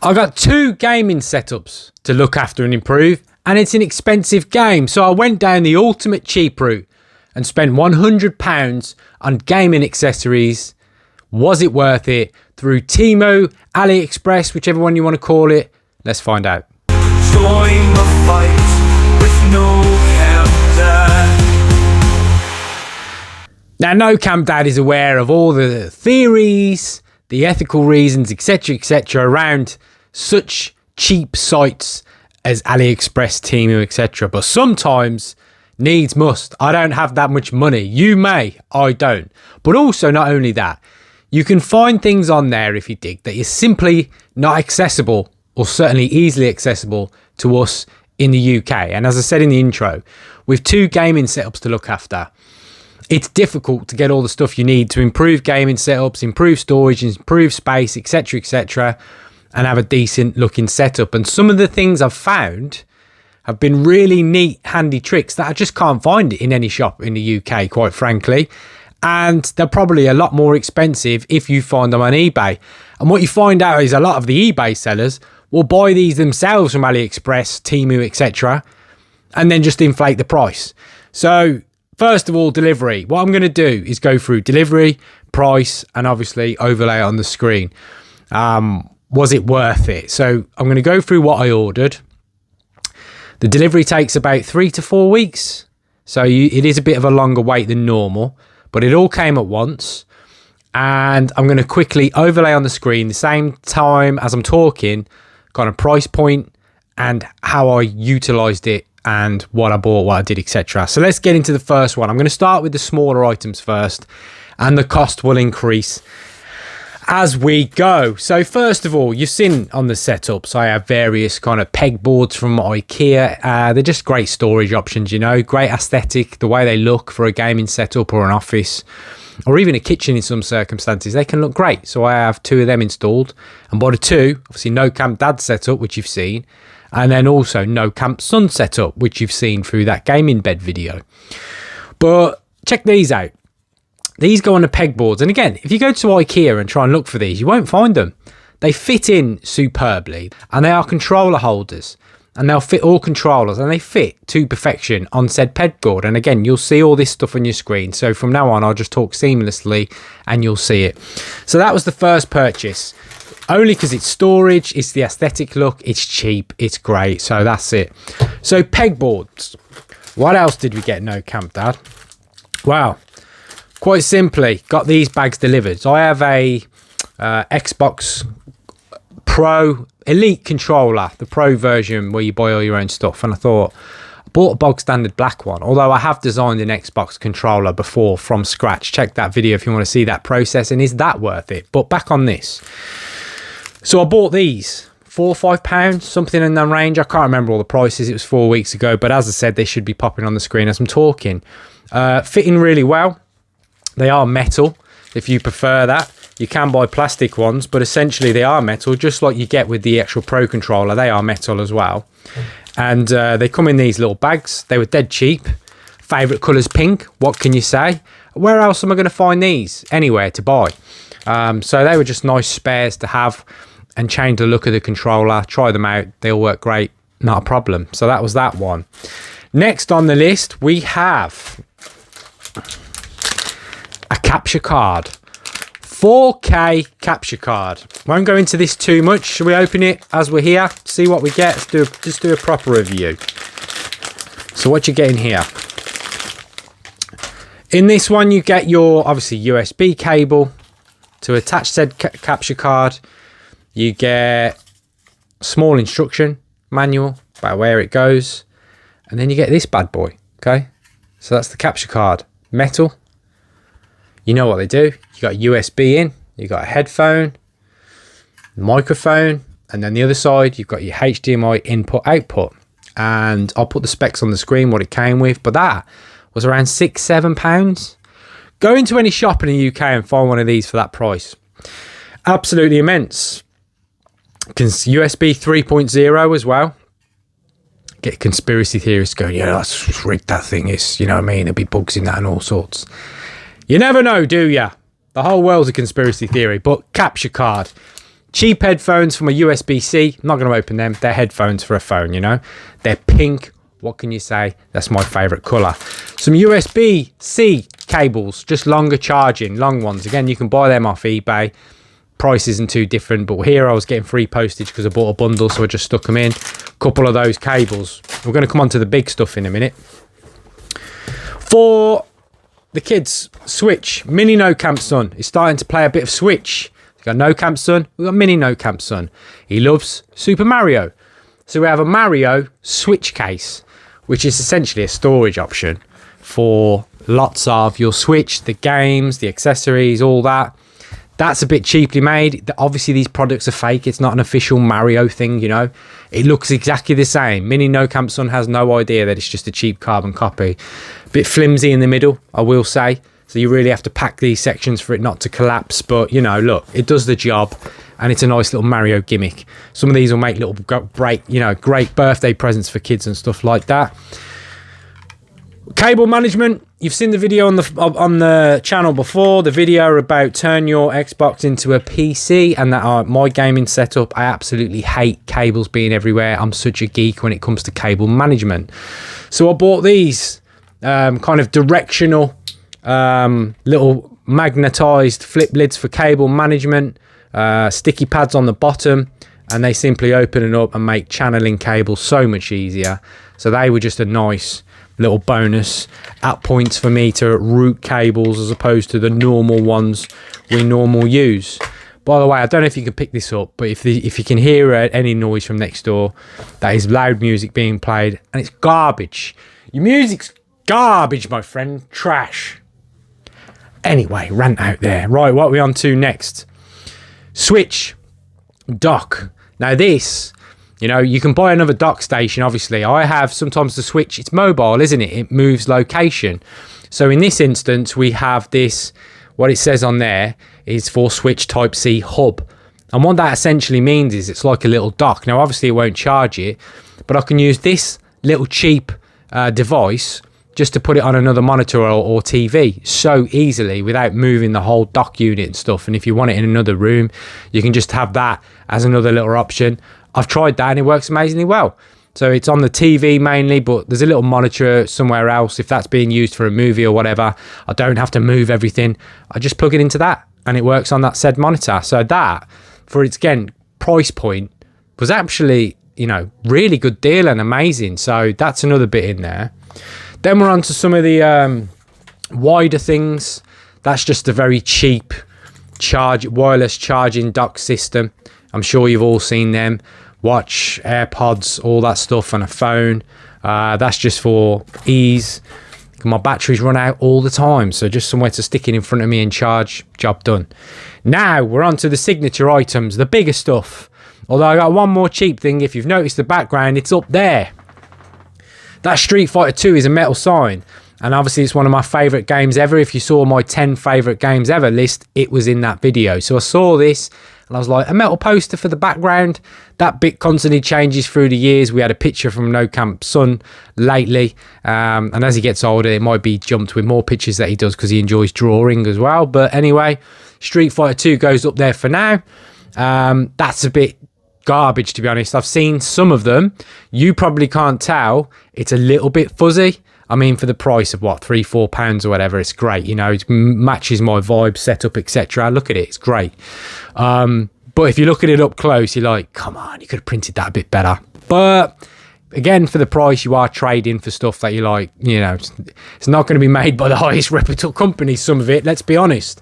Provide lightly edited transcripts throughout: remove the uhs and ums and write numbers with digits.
I got 2 gaming setups to look after and improve, and it's an expensive game. So I went down the ultimate cheap route and spent £100 on gaming accessories. Was it worth it? Through Temu, AliExpress, whichever one you want to call it. Let's find out. Join the fight with No Cam Dad. Now, No Cam Dad is aware of all the theories, the ethical reasons, etc., around such cheap sites as AliExpress, Temu, etc. But sometimes needs must. I don't have that much money. You may, I don't. But also, not only that, you can find things on there, if you dig, that is simply not accessible, or certainly easily accessible to us in the UK. And as I said in the intro, with 2 gaming setups to look after, it's difficult to get all the stuff you need to improve gaming setups, improve storage, improve space, etc., and have a decent looking setup. And some of the things I've found have been really neat, handy tricks that I just can't find in any shop in the UK, quite frankly. And they're probably a lot more expensive if you find them on eBay. And what you find out is a lot of the eBay sellers will buy these themselves from AliExpress, Temu, etc., and then just inflate the price. So first of all, delivery. What I'm going to do is go through delivery, price, and obviously overlay on the screen. Was it worth it? So I'm going to go through what I ordered. The delivery takes about 3 to 4 weeks. So it is a bit of a longer wait than normal, but it all came at once. And I'm going to quickly overlay on the screen the same time as I'm talking, kind of price point and how I utilized it and what I bought, what I did, etc. So let's get into the first one. I'm going to start with the smaller items first, and the cost will increase as we go. So first of all, you've seen on the setups, I have various kind of pegboards from IKEA. They're just great storage options, you know, great aesthetic, the way they look for a gaming setup or an office, or even a kitchen in some circumstances. They can look great. So I have 2 of them installed, and bought a 2, obviously No Cam Dad setup, which you've seen, and then also No Cam Son setup, which you've seen through that gaming bed video. But check these out. These go on the pegboards. And again, if you go to IKEA and try and look for these, you won't find them. They fit in superbly, and they are controller holders, and they'll fit all controllers, and they fit to perfection on said pegboard. And again, you'll see all this stuff on your screen. So from now on, I'll just talk seamlessly and you'll see it. So that was the first purchase. Only because it's storage, it's the aesthetic look, it's cheap, it's great. So that's it. So pegboards. What else did we get? No Cam Dad. Wow. Quite simply, got these bags delivered. So I have a Xbox Pro Elite controller, the Pro version where you buy all your own stuff. And I thought, I bought a bog standard black one, although I have designed an Xbox controller before from scratch. Check that video if you want to see that process, and is that worth it? But back on this. So I bought these, £4 or £5, something in that range. I can't remember all the prices. It was 4 weeks ago, but as I said, they should be popping on the screen as I'm talking. Fitting really well. They are metal, if you prefer that. You can buy plastic ones, but essentially they are metal, just like you get with the actual Pro controller. They are metal as well. And they come in these little bags. They were dead cheap. Favourite colour's pink. What can you say? Where else am I going to find these? Anywhere to buy. So they were just nice spares to have and change the look of the controller. Try them out. They all work great. Not a problem. So that was that one. Next on the list, we have a capture card. 4K capture card. Won't go into this too much. Shall we open it as we're here? See what we get. Just do a proper review. So what you getting here? In this one, you get your obviously USB cable to attach said capture card. You get a small instruction manual about where it goes, and then you get this bad boy. Okay, so that's the capture card. Metal. You know what they do. You got USB in, you got a headphone, microphone, and then the other side you've got your HDMI input output. And I'll put the specs on the screen what it came with, but that was around £6-7. Go into any shop in the UK and find one of these for that price. Absolutely immense. USB 3.0 as well. Get conspiracy theorists going, yeah, that's rigged, that thing is, you know what I mean, there'll be bugs in that and all sorts. You never know, do ya? The whole world's a conspiracy theory. But capture card, Cheap headphones from a USB-C. I'm not going to open them. They're headphones for a phone, you know. They're pink. What can you say? That's my favourite colour. Some USB-C cables, just longer charging, long ones. Again, you can buy them off eBay. Price isn't too different, but here I was getting free postage because I bought a bundle, so I just stuck them in. A couple of those cables. We're going to come on to the big stuff in a minute. For the kids, Switch. Mini No Camp Son is starting to play a bit of Switch. We've got No Camp Son, we've got Mini No Camp Son. He loves Super Mario. So we have a Mario Switch case, which is essentially a storage option for lots of your Switch, the games, the accessories, all that. That's a bit cheaply made. Obviously, these products are fake. It's not an official Mario thing, you know. It looks exactly the same. Mini No Camp Son has no idea that it's just a cheap carbon copy. Bit flimsy in the middle, I will say. So you really have to pack these sections for it not to collapse. But, you know, look, it does the job. And it's a nice little Mario gimmick. Some of these will make little great birthday presents for kids and stuff like that. Cable management. You've seen the video on the channel before. The video about turn your Xbox into a PC and that my gaming setup. I absolutely hate cables being everywhere. I'm such a geek when it comes to cable management. So I bought these kind of directional little magnetized flip lids for cable management. Sticky pads on the bottom, and they simply open it up and make channeling cables so much easier. So they were just a nice little bonus at points for me to route cables as opposed to the normal ones we normally use. By the way, I don't know if you can pick this up, but if you can hear any noise from next door, that is loud music being played, and it's garbage. Your music's garbage, my friend. Trash. Anyway, rant out there. Right, what are we on to next? Switch dock. Now this, you know, you can buy another dock station. Obviously, I have sometimes the Switch. It's mobile, isn't it? It moves location. So in this instance, we have this. What it says on there is for Switch Type-C hub, and what that essentially means is it's like a little dock. Now, obviously, it won't charge it, but I can use this little cheap device just to put it on another monitor or TV so easily without moving the whole dock unit and stuff. And if you want it in another room, you can just have that as another little option. I've tried that and it works amazingly well. So it's on the TV mainly, but there's a little monitor somewhere else. If that's being used for a movie or whatever, I don't have to move everything. I just plug it into that and it works on that said monitor. So that, for its, again, price point, was actually, you know, really good deal and amazing. So that's another bit in there. Then we're on to some of the wider things. That's just a very cheap wireless charging dock system. I'm sure you've all seen them. Watch, AirPods, all that stuff on a phone. That's just for ease. My batteries run out all the time, so just somewhere to stick it in front of me and charge. Job done. Now we're on to the signature items, the bigger stuff. Although I got one more cheap thing. If you've noticed the background, it's up there. That Street Fighter 2 is a metal sign, and obviously it's one of my favourite games ever. If you saw my 10 favourite games ever list, it was in that video. So I saw this and I was like, a metal poster for the background. That bit constantly changes through the years. We had a picture from No Camp Son lately, and as he gets older, it might be jumped with more pictures that he does because he enjoys drawing as well. But anyway, Street Fighter 2 goes up there for now. That's a bit garbage, to be honest. I've seen some of them. You probably can't tell. It's a little bit fuzzy. I mean, for the price of what, £3-4 or whatever, it's great. You know, it matches my vibe, setup, etc. Look at it, it's great. But if you look at it up close, you're like, come on, you could have printed that a bit better. But again, for the price, you are trading for stuff that you like. You know, it's not going to be made by the highest reputable companies, some of it, let's be honest.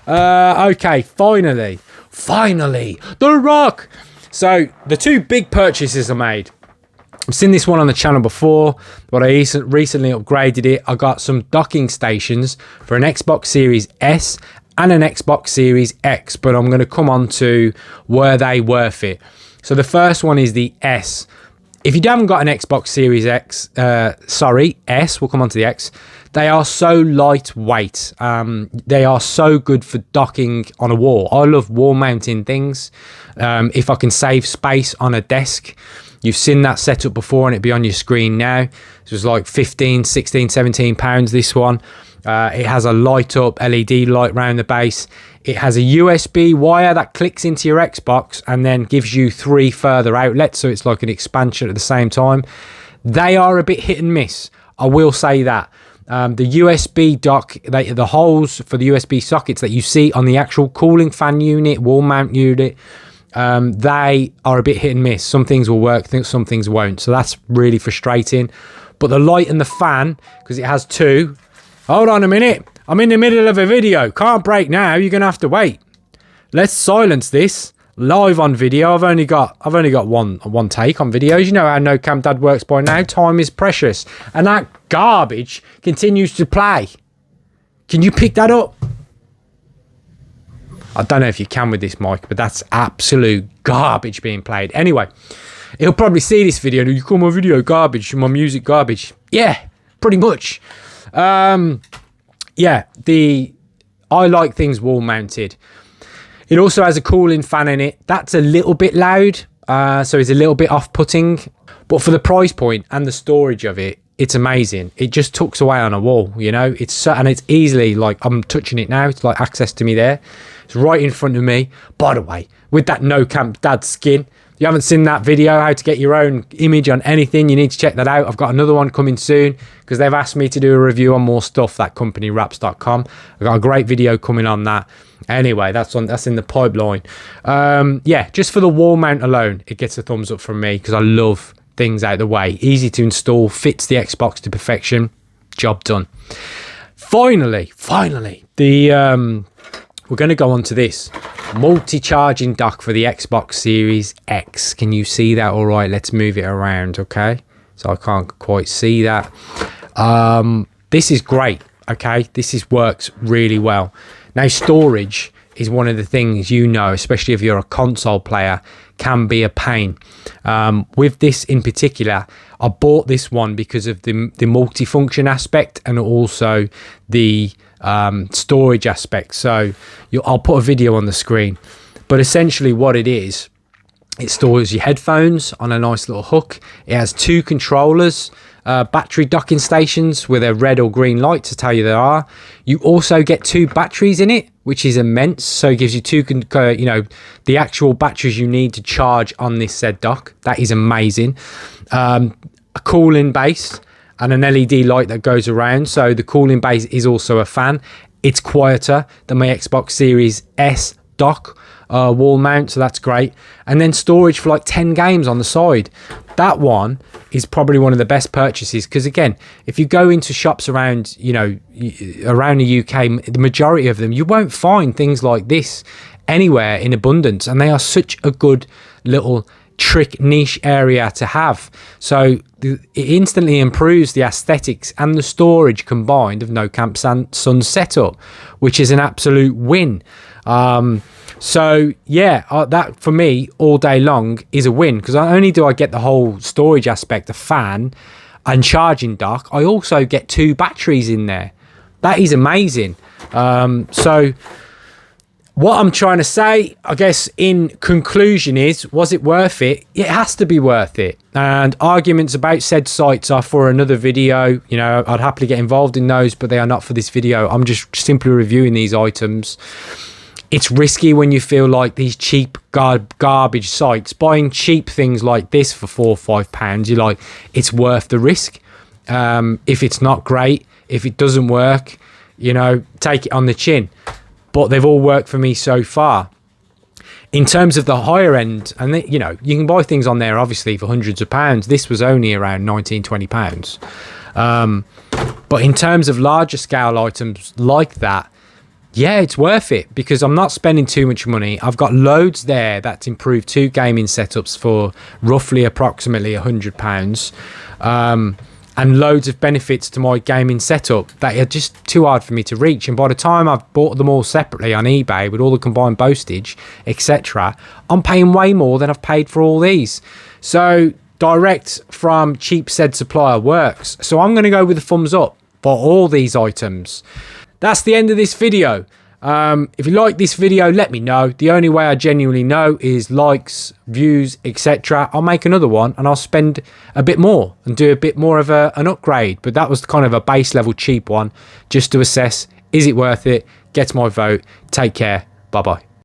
Okay, finally, The Rock. So the two big purchases I made. I've seen this one on the channel before, but I recently upgraded it. I got some docking stations for an Xbox Series S and an Xbox Series X, but I'm going to come on to were they worth it. So the first one is the S. If you haven't got an Xbox Series S, we'll come on to the X. They are so lightweight. They are so good for docking on a wall. I love wall mounting things. If I can save space on a desk. You've seen that setup before and it'd be on your screen now. This was like 15, 16, 17 pounds, this one. It has a light up LED light around the base. It has a USB wire that clicks into your Xbox and then gives you 3 further outlets, so it's like an expansion at the same time. They are a bit hit and miss, I will say that. The USB dock, the holes for the USB sockets that you see on the actual cooling fan unit, wall mount unit, they are a bit hit and miss. Some things will work, some things won't, so that's really frustrating. But the light and the fan, because it has 2. Hold on a minute, I'm in the middle of a video, can't break now, you're gonna have to wait. Let's silence this live on video. I've only got one take on videos. You know how No Camp Dad works by now. Time is precious, and that garbage continues to play. Can you pick that up? I don't know if you can with this mic, but that's absolute garbage being played. Anyway, he'll probably see this video. You call my video garbage, my music garbage? Yeah, pretty much. Yeah, I like things wall mounted. It also has a cooling fan in it. That's a little bit loud, so it's a little bit off-putting. But for the price point and the storage of it, it's amazing. It just tucks away on a wall, you know. And it's easily, like, I'm touching it now. It's like access to me there. It's right in front of me. By the way, with that No Camp Dad skin, if you haven't seen that video, how to get your own image on anything, you need to check that out. I've got another one coming soon because they've asked me to do a review on more stuff, that company, wraps.com. I've got a great video coming on that. Anyway, that's in the pipeline. Yeah, just for the wall mount alone, it gets a thumbs up from me because I love things out of the way. Easy to install, fits the Xbox to perfection. Job done. Finally, we're going to go on to this multi-charging dock for the Xbox Series X. Can you see that all right? Let's move it around, okay? So I can't quite see that. This is great, okay? Works really well. Now, storage is one of the things, you know, especially if you're a console player, can be a pain. With this in particular, I bought this one because of the multifunction aspect and also the storage aspect. So I'll put a video on the screen, but essentially what it is, it stores your headphones on a nice little hook. It has 2 controllers, battery docking stations with a red or green light to tell you there are. You also get 2 batteries in it, which is immense. So it gives you 2, you know, the actual batteries you need to charge on this said dock. That is amazing. A cooling base and an LED light that goes around. So the cooling base is also a fan. It's quieter than my Xbox Series S dock wall mount, so that's great. And then storage for like 10 games on the side. That one is probably one of the best purchases because, again, if you go into shops around, you know, around the UK, the majority of them, you won't find things like this anywhere in abundance, and they are such a good little trick niche area to have. So it instantly improves the aesthetics and the storage combined of No Camp Sun's setup, which is an absolute win. So yeah, that for me all day long is a win because not only do I get the whole storage aspect, a fan and charging dock, I also get 2 batteries in there. That is amazing. So what I'm trying to say, I guess, in conclusion is, was it worth it? It has to be worth it. And arguments about said sites are for another video. You know, I'd happily get involved in those, but they are not for this video. I'm just simply reviewing these items. It's risky when you feel like these cheap garbage sites, buying cheap things like this for £4 or £5, you're like, it's worth the risk. If it's not great, if it doesn't work, you know, take it on the chin. But they've all worked for me so far. In terms of the higher end, and you know, you can buy things on there obviously for hundreds of pounds. This was only around £19-20. But in terms of larger scale items like that, yeah, it's worth it because I'm not spending too much money. I've got loads there that's improved 2 gaming setups for roughly approximately £100. And loads of benefits to my gaming setup that are just too hard for me to reach. And by the time I've bought them all separately on eBay with all the combined postage, etc., I'm paying way more than I've paid for all these. So direct from cheap said supplier works. So I'm going to go with a thumbs up for all these items. That's the end of this video. If you like this video, let me know. The only way I genuinely know is likes, views, etc. I'll make another one and I'll spend a bit more and do a bit more of an upgrade. But that was kind of a base level cheap one just to assess, is it worth it? Gets my vote. Take care. Bye bye.